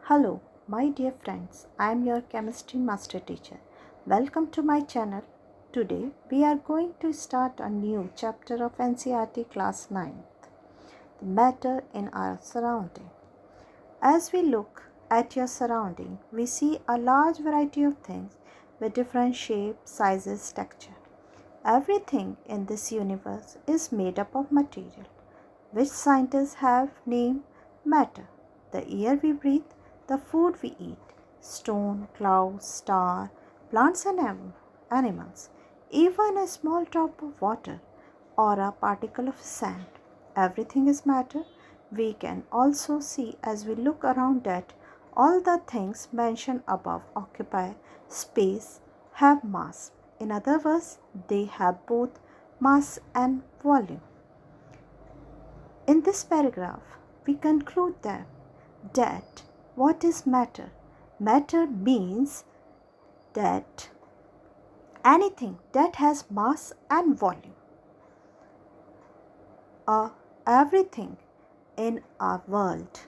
Hello, my dear friends. I am your chemistry master teacher. Welcome to my channel. Today we are going to start a new chapter of NCERT class 9th, the matter in our surrounding. As we look at your surrounding, we see a large variety of things with different shapes, sizes, texture. Everything in this universe is made up of material, which scientists have named matter. The air we breathe, the food we eat, stone, clouds, star, plants and animals, even a small drop of water or a particle of sand. Everything is matter. We can also see as we look around that all the things mentioned above occupy space, have mass. In other words, they have both mass and volume. In this paragraph, we conclude that what is matter? Matter means that anything that has mass and volume. Everything in our world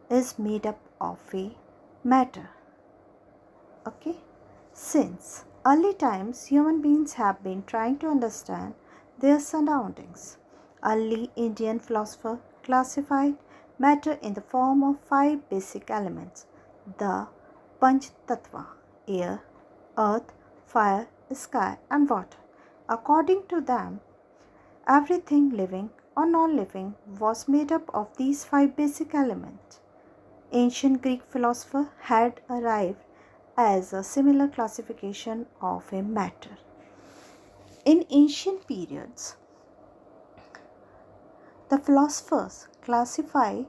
is made up of a matter. Okay? Since early times, human beings have been trying to understand their surroundings. Early Indian philosopher classified matter in the form of 5 basic elements: the Panch Tattva, air, earth, fire, sky, and water. According to them, everything living or non living was made up of these 5 basic elements. Ancient Greek philosopher had arrived as a similar classification of a matter. In ancient periods, the philosophers classify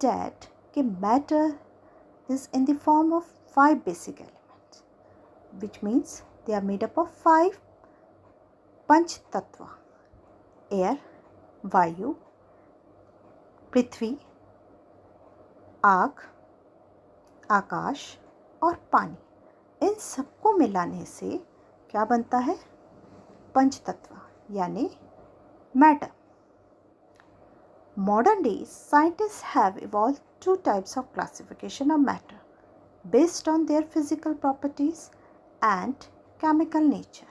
that matter is in the form of 5 basic elements, which means they are made up of 5 Panch Tattva: air, Vayu, Prithvi, आग, आकाश और पानी। इन सबको मिलाने से क्या बनता है? पंचतत्व यानी matter. Modern days, scientists have evolved 2 types of classification of matter based on their physical properties and chemical nature.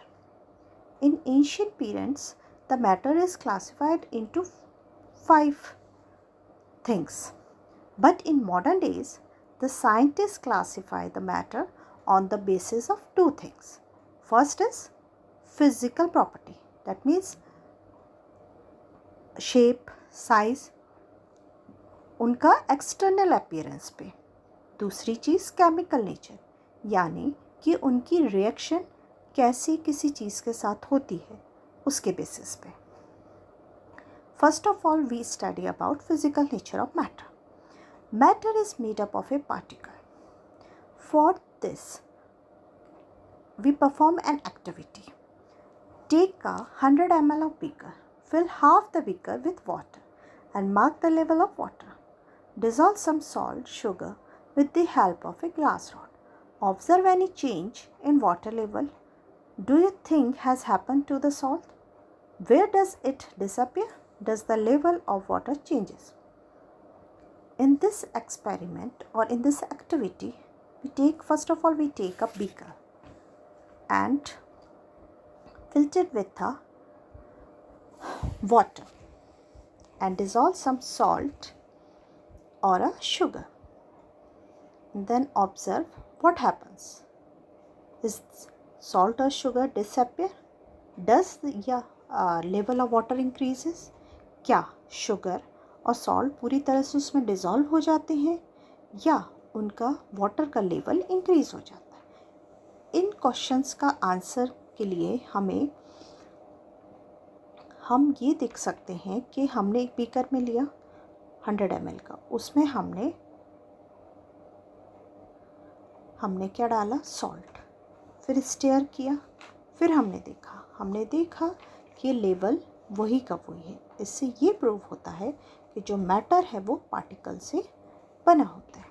In ancient periods, the matter is classified into 5 things. But in modern days, the scientists classify the matter on the basis of 2 things. First is physical property, that means shape, size, उनका external appearance पे। दूसरी चीज़ chemical nature, यानी कि उनकी reaction कैसी किसी चीज़ के साथ होती है उसके बेसिस पे। First of all we study about physical nature of matter. Matter is made up of a particle. For this, we perform an activity. Take a 100 ml of beaker, fill half the beaker with water and mark the level of water. Dissolve some salt, sugar with the help of a glass rod. Observe any change in water level. Do you think has happened to the salt? Where does it disappear? Does the level of water changes? In this experiment or in this activity, first of all we take a beaker and fill it with the water and dissolve some salt or a sugar. And then observe what happens. Is salt or sugar disappear? Does the level of water increases? क्या sugar और salt पूरी तरह से उसमें dissolve हो जाते हैं या उनका वाटर का लेवल इंक्रीज़ हो जाता है? इन क्वेश्चंस का आंसर के लिए हम ये देख सकते हैं कि हमने एक बीकर में लिया 100 ml का, उसमें हमने क्या डाला? सॉल्ट। फिर स्टेयर किया, फिर हमने देखा कि लेवल वही का वही है। इससे ये प्रूव होता है कि जो मैटर है वो पार्टिकल से बना होता है।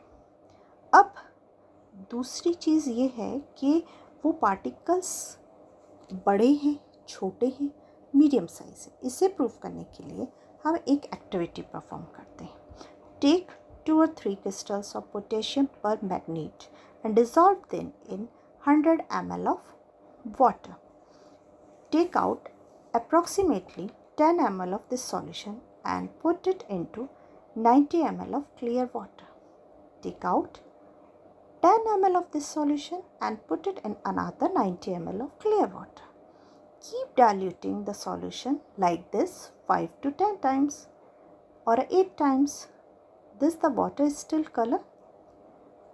अब दूसरी चीज़ ये है कि वो पार्टिकल्स बड़े हैं, छोटे हैं, मीडियम साइज है। इसे प्रूव करने के लिए हम एक एक्टिविटी परफॉर्म करते हैं। Take 2 or 3 crystals of potassium permanganate and dissolve them in 100 ml of water. Take out approximately 10 ml of this solution and put it into 90 ml of clear water. Take out 10 ml of this solution and put it in another 90 ml of clear water. Keep diluting the solution like this 5 to 10 times or 8 times. This the water is still color.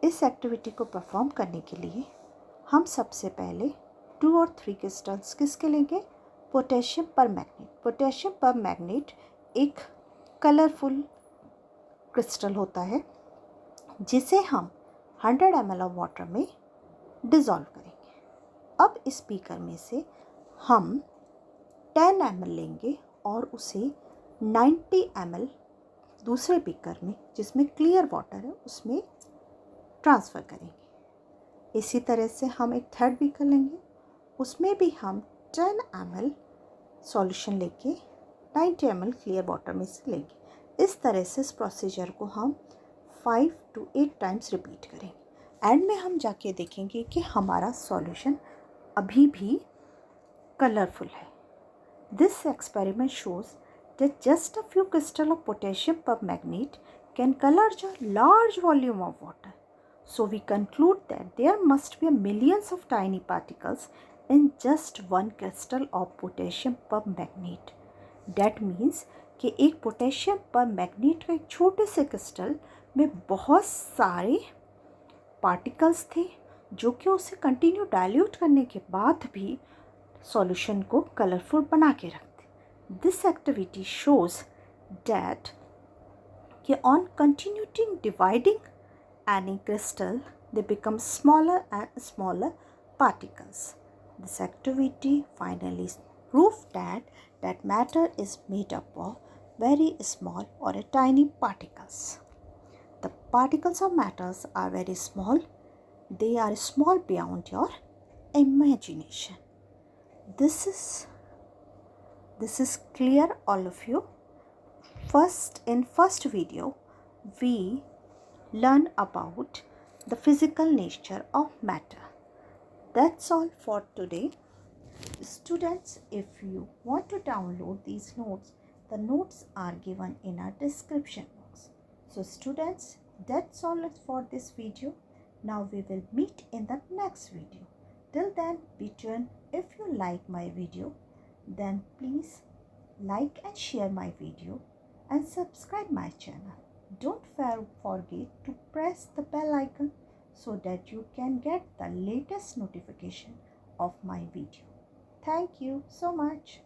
इस activity को perform करने के लिए हम सबसे पहले 2 और 3 crystals किसके लेंगे? Potassium permanganate. पोटेशियम परमैंगनेट एक कलरफुल क्रिस्टल होता है जिसे हम 100 ml ऑफ वाटर में डिज़ोल्व करेंगे। अब इस बीकर में से हम 10 ml लेंगे और उसे 90 ml दूसरे बीकर में जिसमें क्लियर वाटर है उसमें ट्रांसफ़र करेंगे। इसी तरह से हम एक थर्ड बीकर लेंगे, उसमें भी हम 10 ml सॉल्यूशन लेके 90 ml क्लियर वाटर में से लेंगे। इस तरह से इस प्रोसीजर को हम 5 to 8 टाइम्स रिपीट करेंगे। एंड में हम जाके देखेंगे कि हमारा सॉल्यूशन अभी भी कलरफुल है। This experiment shows that just a few crystals of potassium permanganate can color a large volume of water. So we conclude that there must be millions of tiny particles in just one crystal of potassium permanganate. That means कि एक potassium permanganate का एक छोटे से crystal में बहुत सारे particles थे जो कि उसे कंटिन्यू डाइल्यूट करने के बाद भी सॉल्यूशन को कलरफुल बना के रखते। This activity shows that on continuing dividing any crystal, they become smaller and smaller particles. This activity finally proves that matter is made up of very small or tiny particles. The particles of matters are very small. They are small beyond your imagination. This is clear, all of you. In first video, we learn about the physical nature of matter. That's all for today. Students, if you want to download these notes, the notes are given in our description box. So students, that's all for this video. Now we will meet in the next video. Till then, be tuned. If you like my video, then please like and share my video and subscribe my channel. Don't forget to press the bell icon so that you can get the latest notification of my video. Thank you so much.